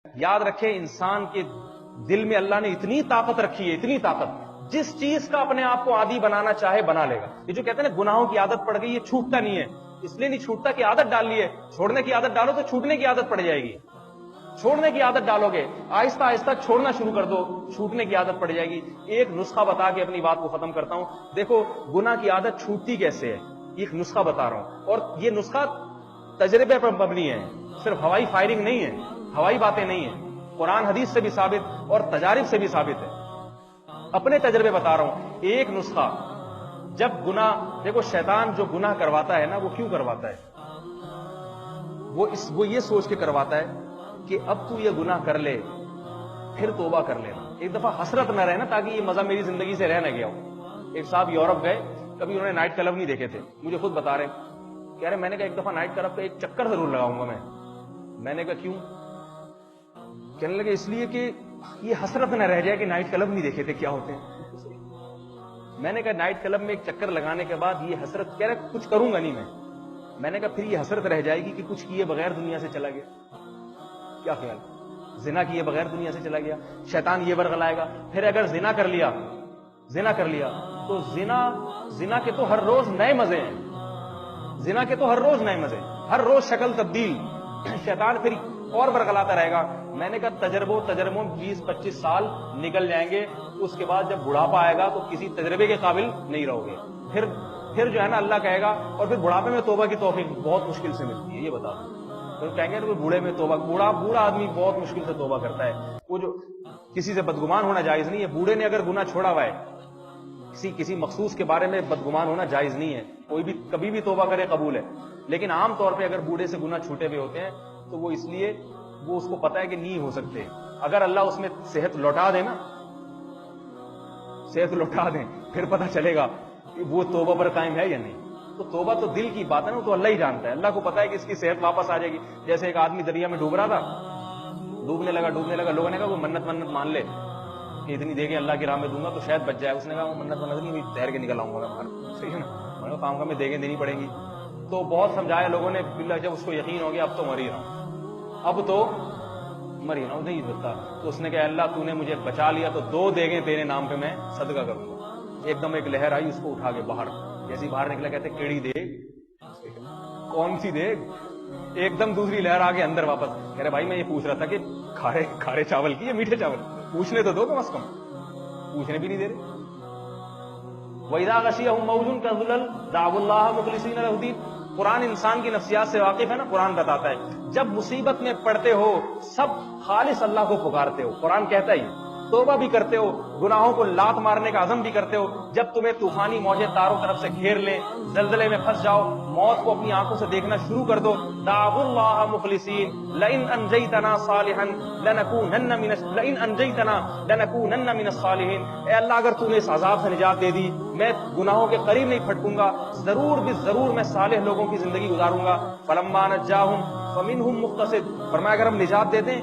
یاد رکھیں انسان کے دل میں اللہ نے اتنی طاقت رکھی ہے، اتنی طاقت، جس چیز کا اپنے آپ کو عادی بنانا چاہے بنا لے گا۔ یہ جو کہتے ہیں نا گناہوں کی عادت پڑ گئی، یہ چھوٹتا نہیں ہے، اس لیے نہیں چھوٹتا کہ عادت ڈال لی ہے۔ چھوڑنے کی عادت ڈالو تو چھوٹنے کی عادت پڑ جائے گی۔ چھوڑنے کی عادت ڈالو گے، آہستہ آہستہ چھوڑنا شروع کر دو، چھوٹنے کی عادت پڑ جائے گی۔ ایک نسخہ بتا کے اپنی بات کو ختم کرتا ہوں۔ دیکھو گناہ کی عادت چھوٹتی کیسے ہے، ایک نسخہ بتا رہا ہوں، اور یہ نسخہ تجربے پر مبنی ہے، صرف ہوائی فائرنگ نہیں ہے، ہوائی باتیں نہیں ہیں، قرآن حدیث سے بھی ثابت اور تجارب سے بھی ثابت ہے۔ اپنے تجربے بتا رہا ہوں۔ ایک نسخہ، جب گناہ، دیکھو شیطان جو گناہ کرواتا ہے نا، وہ کیوں کرواتا ہے؟ وہ یہ سوچ کے کرواتا ہے کہ اب تو یہ گناہ کر لے پھر توبہ کر لینا، ایک دفعہ حسرت نہ رہے نا، تاکہ یہ مزہ میری زندگی سے رہ نہ گیا ہو۔ ایک صاحب یورپ گئے، کبھی انہوں نے نائٹ کلب نہیں دیکھے تھے، مجھے خود بتا رہے، کہہ رہے میں نے کہا ایک دفعہ نائٹ کلب کا ایک چکر ضرور لگاؤں گا میں نے کہا کیوں؟ کہنے لگے اس لیے کہ یہ حسرت نہ رہ جائے کہ نائٹ کلب نہیں دیکھے تھے کیا ہوتے ہیں۔ میں نے کہا نائٹ کلب میں ایک چکر لگانے کے بعد یہ حسرت، کہہ رہے کچھ کروں گا نہیں میں نے کہا پھر یہ حسرت رہ جائے گی کہ کچھ کیے بغیر دنیا سے چلا گیا، کیا خیال؟ زنا کیے بغیر دنیا سے چلا گیا، شیطان یہ ورغلائے گا۔ پھر اگر زنا کر لیا تو زنا کے تو ہر روز نئے مزے ہیں، زنا کے تو ہر روز نئے مزے، ہر روز شکل تبدیل، شیطان پھر اور برگلاتا رہے گا۔ میں نے کہا تجربوں 20-25 سال نکل جائیں گے، اس کے بعد جب بڑھاپا آئے گا تو کسی تجربے کے قابل نہیں رہو گے۔ پھر جو ہے نا اللہ کہے گا، اور پھر بڑھاپے میں توبہ کی توفیق بہت مشکل سے ملتی ہے، یہ بتا دوں۔ تو کہیں گے بوڑھے میں توبہ، بوڑھا آدمی بہت مشکل سے توبہ کرتا ہے۔ وہ جو کسی سے بدگمان ہونا جائز نہیں ہے، بوڑھے نے اگر گناہ چھوڑا ہوا ہے، کسی مخصوص کے بارے میں بدگمان ہونا جائز نہیں ہے، کوئی بھی کبھی بھی توبہ کرے قبول ہے۔ لیکن عام طور پہ اگر بوڑھے سے گناہ چھوٹے ہوئے ہوتے ہیں تو وہ اس لیے وہ اس کو پتا ہے کہ نہیں ہو سکتے۔ اگر اللہ اس میں صحت لوٹا دے نا، صحت لوٹا دیں، پھر پتہ چلے گا کہ وہ توبہ پر قائم ہے یا نہیں۔ تو توبہ تو دل کی بات ہے نا، وہ تو اللہ ہی جانتا ہے، اللہ کو پتا ہے کہ اس کی صحت واپس آ جائے گی۔ جیسے ایک آدمی دریا میں ڈوب رہا تھا، ڈوبنے لگا، لوگوں نے کہا وہ منت مان لے کہ اتنی دے کے اللہ کی راہ میں دوں گا تو شاید بچ جائے۔ اس نے کہا منت نہیں، تیر کے نکل آؤں گا میں باہر، صحیح ہے نا، میں نے کہا میں دے کے دینی پڑیں گی۔ تو بہت سمجھایا لوگوں نے، باللہ جب اس کو یقین ہو گیا اب تو مر ہی رہا ہوں، نہیں بتا، تو اس نے کہا اللہ تو نے مجھے بچا لیا تو 2 دیگیں تیرے نام پہ میں صدقہ کروں گا۔ ایک دم ایک لہر آئی، اس کو اٹھا کے باہر، جیسی باہر نکلا کہتے کیڑی دیگ، کون سی دیگ؟ ایک دم دوسری لہر آ کے اندر واپس۔ کہہ رہے بھائی میں یہ پوچھ رہا تھا کہ کھارے چاول کی یا میٹھے چاول؟ پوچھنے تو دو کم از کم، پوچھنے بھی نہیں دے رہے۔ وَإِذَا غَشِيَهُم مَوْجٌ كَالظُّلَلِ دَعَوُا اللَّهَ مُخْلِصِينَ لَهُ الدِّينَ۔ قرآن انسان کی نفسیات سے واقف ہے نا، قرآن بتاتا ہے جب مصیبت میں پڑتے ہو سب خالص اللہ کو پکارتے ہو، قرآن کہتا ہی توبہ بھی کرتے ہو، گناہوں کو لات مارنے کا عزم بھی کرتے ہو، جب تمہیں طوفانی موجیں چاروں طرف سے گھیر لیں، زلزلے میں پھنس جاؤ، موت کو اپنی آنکھوں سے دیکھنا شروع کر دو، دعوا اللہ مخلصین لئن انجیتنا صالحا لنکونن من الصالحین۔ اے اللہ اگر تو نے اس عذاب سے نجات دے دی، میں گناہوں کے قریب نہیں پھٹکوں گا، ضرور میں صالح لوگوں کی زندگی گزاروں گا۔ فلما نجاہم فمنہم مقتصد، فرمایا اگر ہم نجات دے دیں،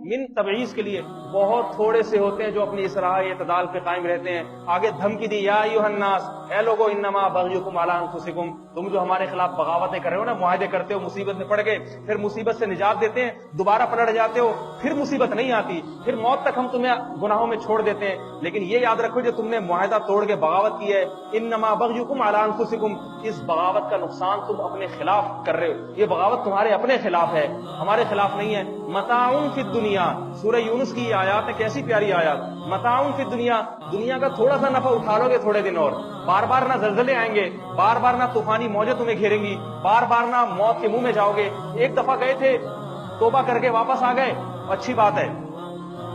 من تبعیض کے لیے بہت تھوڑے سے ہوتے ہیں جو اپنی اصلاح اعتدال پہ قائم رہتے ہیں۔ آگے دھمکی دی، یا ایھا الناس، اے لوگو انما بغیکم علی انفسکم، تم جو ہمارے خلاف بغاوتیں کر رہے ہو نا، معاہدے کرتے ہو، مصیبت میں پڑ گئے، پھر مصیبت سے نجات دیتے ہیں، دوبارہ پلٹ جاتے ہو، پھر مصیبت نہیں آتی، پھر موت تک ہم تمہیں گناہوں میں چھوڑ دیتے ہیں، لیکن یہ یاد رکھو جو تم نے معاہدہ توڑ کے بغاوت کی ہے، انما بغیکم علی انفسکم، اس بغاوت کا نقصان تم اپنے خلاف کر رہے ہو، یہ بغاوت تمہارے اپنے خلاف ہے، ہمارے خلاف نہیں ہے۔ متاع فی الدنیا، سورہ یونس کی یہ آیات ہے، کیسی پیاری آیات، متاع فی الدنیا، دنیا کا تھوڑا سا نفع اٹھا لو گے تھوڑے دن، اور بار بار نہ زلزلے آئیں گے، بار بار نہ طوفانی موجیں تمہیں گھیریں گی، بار بار نہ موت کے منہ میں جاؤ گے۔ ایک دفعہ گئے تھے، توبہ کر کے واپس آ گئے، اچھی بات ہے،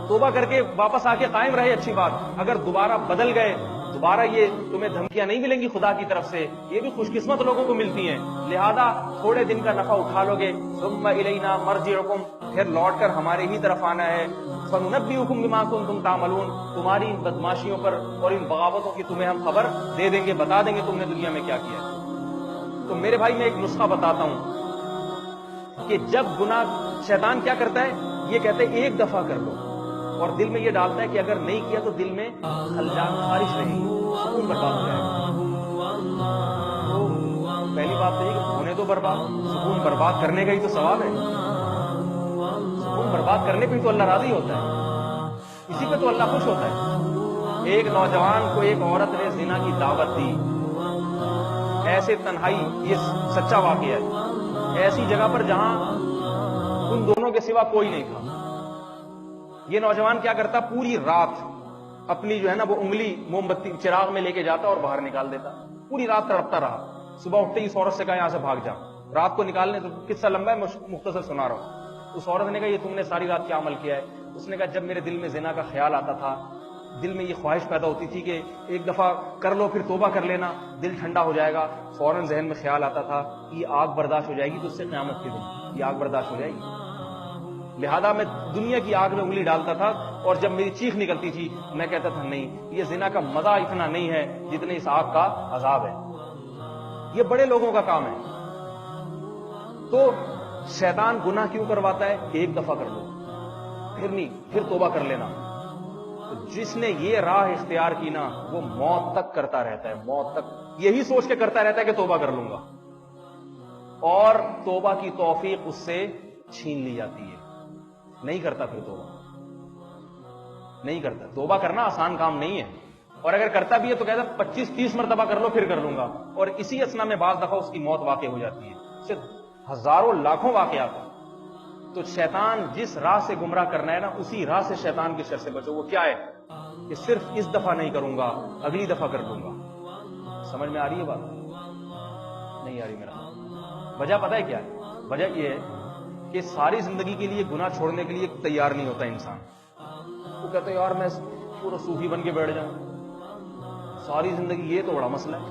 توبہ کر کے واپس آ کے قائم رہے، اچھی بات۔ اگر دوبارہ بدل گئے، دوبارہ یہ تمہیں دھمکیاں نہیں ملیں گی خدا کی طرف سے، یہ بھی خوش قسمت لوگوں کو ملتی ہیں، لہذا تھوڑے دن کا نفع اٹھا لو گے، ثم الینا مرجعکم، پھر لوٹ کر ہمارے ہی طرف آنا ہے، فننبئکم بما کنتم تعملون، تمہاری ان بدماشیوں پر اور ان بغاوتوں کی تمہیں ہم خبر دے دیں گے، بتا دیں گے تم نے دنیا میں کیا کیا ہے۔ تو میرے بھائی میں ایک نسخہ بتاتا ہوں کہ جب گناہ، شیطان کیا کرتا ہے، یہ کہتے ہیں ایک دفعہ کر لو، اور دل میں یہ ڈالتا ہے کہ اگر نہیں کیا تو دل میں خلجان خارش رہے گی، سکون برباد ہو جائے گا۔ تو پہلی بات تو یہ کہ ہونے دو برباد، سکون برباد کرنے کا ہی تو ثواب ہے، سکون تم برباد کرنے پہ تو اللہ راضی ہوتا ہے، اسی پہ تو اللہ خوش ہوتا ہے۔ ایک نوجوان کو ایک عورت نے زنا کی دعوت دی، ایسے تنہائی، یہ سچا واقعہ ہے، ایسی جگہ پر جہاں ان دونوں کے سوا کوئی نہیں تھا۔ یہ نوجوان کیا کرتا، پوری رات اپنی جو ہے نا وہ انگلی موم بتی چراغ میں لے کے جاتا اور باہر نکال دیتا، پوری رات تڑپتا رہا۔ صبح اٹھتے ہی اس عورت سے کہا یہاں سے بھاگ جا، رات کو نکالنے، تو قصہ لمبا ہے، مختصر سنا رہا ہوں۔ اس عورت نے کہا یہ تم نے ساری رات کیا عمل کیا ہے؟ اس نے کہا جب میرے دل میں زنا کا خیال آتا تھا، دل میں یہ خواہش پیدا ہوتی تھی کہ ایک دفعہ کر لو پھر توبہ کر لینا، دل ٹھنڈا ہو جائے گا، فوراً ذہن میں خیال آتا تھا یہ آگ برداشت ہو جائے گی تو اس سے قیامت کے دن یہ آگ برداشت ہو جائے گی، لہذا میں دنیا کی آگ میں انگلی ڈالتا تھا، اور جب میری چیخ نکلتی تھی میں کہتا تھا نہیں، یہ زنا کا مزہ اتنا نہیں ہے جتنے اس آگ کا عذاب ہے۔ یہ بڑے لوگوں کا کام ہے۔ تو شیطان گناہ کیوں کرواتا ہے؟ ایک دفعہ کر لو، پھر نہیں، پھر توبہ کر لینا۔ تو جس نے یہ راہ اختیار کی نا وہ موت تک کرتا رہتا ہے، موت تک یہی سوچ کے کرتا رہتا ہے کہ توبہ کر لوں گا، اور توبہ کی توفیق اس سے چھین لی جاتی ہے، نہیں کرتا، پھر توبہ نہیں کرتا۔ توبہ کرنا آسان کام نہیں ہے، اور اگر کرتا بھی ہے تو کہتا 25-30 مرتبہ کر لو پھر کر لوں گا، اور اسی اثنا میں بعض دفعہ اس کی موت واقع ہو جاتی ہے، اس سے ہزاروں لاکھوں واقعات ہیں۔ تو شیطان جس راہ سے گمراہ کرنا ہے نا، اسی راہ سے شیطان کی شر سے بچو۔ وہ کیا ہے کہ صرف اس دفعہ نہیں کروں گا، اگلی دفعہ کر لوں گا۔ سمجھ میں آ رہی ہے بات؟ نہیں آ رہی میرا؟ وجہ پتہ ہے کیا ہے؟ وجہ یہ ہے کہ ساری زندگی کے لیے گناہ چھوڑنے کے لیے تیار نہیں ہوتا انسان۔ وہ کہتا ہے یار میں پورا صوفی بن کے بیٹھ جاؤں، ساری زندگی، یہ تو بڑا مسئلہ ہے،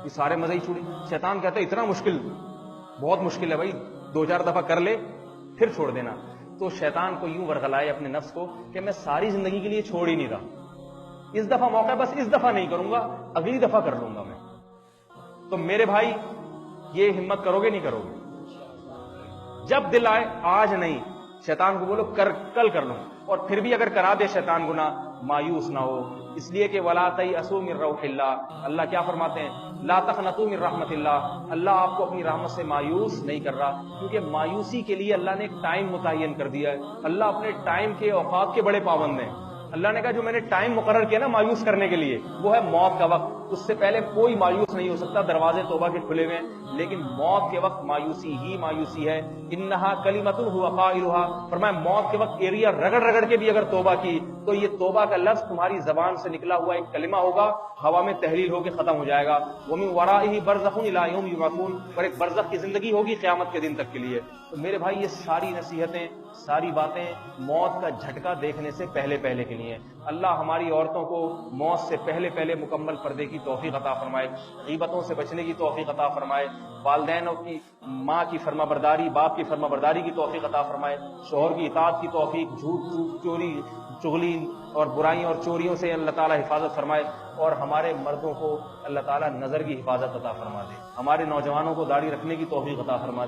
یہ سارے مزے ہی چھوڑی۔ شیطان کہتا ہے اتنا مشکل، بہت مشکل ہے بھائی، 2-4 دفعہ کر لے پھر چھوڑ دینا۔ تو شیطان کو یوں ورغلائے اپنے نفس کو کہ میں ساری زندگی کے لیے چھوڑ ہی نہیں رہا، اس دفعہ موقع ہے، بس اس دفعہ نہیں کروں گا، اگلی دفعہ کر لوں گا میں۔ تو میرے بھائی یہ ہمت کرو گے نہیں کرو گے؟ جب دل آئے آج نہیں، شیطان کو بولو کل کر لوں، اور پھر بھی اگر کرا دے شیطان گناہ، مایوس نہ ہو، اس لیے کہ وَلَا تَيْأَسُوا مِن رَوْحِ اللَّهِ، اللہ کیا فرماتے ہیں؟ لا تقنطوا من رحمت اللہ، اللہ آپ کو اپنی رحمت سے مایوس نہیں کر رہا، کیونکہ مایوسی کے لیے اللہ نے ایک ٹائم متعین کر دیا ہے۔ اللہ اپنے ٹائم کے اوقات کے بڑے پابند ہیں۔ اللہ نے کہا جو میں نے ٹائم مقرر کیا نا مایوس کرنے کے لیے، وہ ہے موت کا وقت، اس سے پہلے کوئی مایوس نہیں ہو سکتا، دروازے توبہ کے کھلے ہوئے ہیں، لیکن موت کے وقت مایوسی ہی مایوسی ہے۔ انہا کلمۃ هو قائلها، فرمایا موت کے وقت ایریا رگڑ رگڑ کے بھی اگر توبہ کی تو یہ توبہ کا لفظ تمہاری زبان سے نکلا ہوا ایک کلمہ ہوگا، ہوا میں تحلیل ہو کے ختم ہو جائے گا۔ وَمِن وَرَائِهِ بَرْزَخٌ إِلَىٰ يَوْمِ يُبْعَثُونَ، اور ایک برزخ کی زندگی ہوگی قیامت کے دن تک کے لیے۔ تو میرے بھائی یہ ساری نصیحتیں، ساری باتیں موت کا جھٹکا دیکھنے سے پہلے کے لیے۔ اللہ ہماری عورتوں کو موت سے پہلے مکمل پردے کی توفیق عطا فرمائے، غیبتوں سے بچنے کی توفیق عطا فرمائے، والدینوں کی، ماں کی فرما برداری، باپ کی فرما برداری کی توفیق عطا فرمائے، شوہر کی اطاعت کی توفیق، جھوٹ چوری چغلی اور برائیوں اور چوریوں سے اللہ تعالیٰ حفاظت فرمائے، اور ہمارے مردوں کو اللہ تعالیٰ نظر کی حفاظت عطا فرما دے، ہمارے نوجوانوں کو داڑھی رکھنے کی توفیق عطا فرما دے۔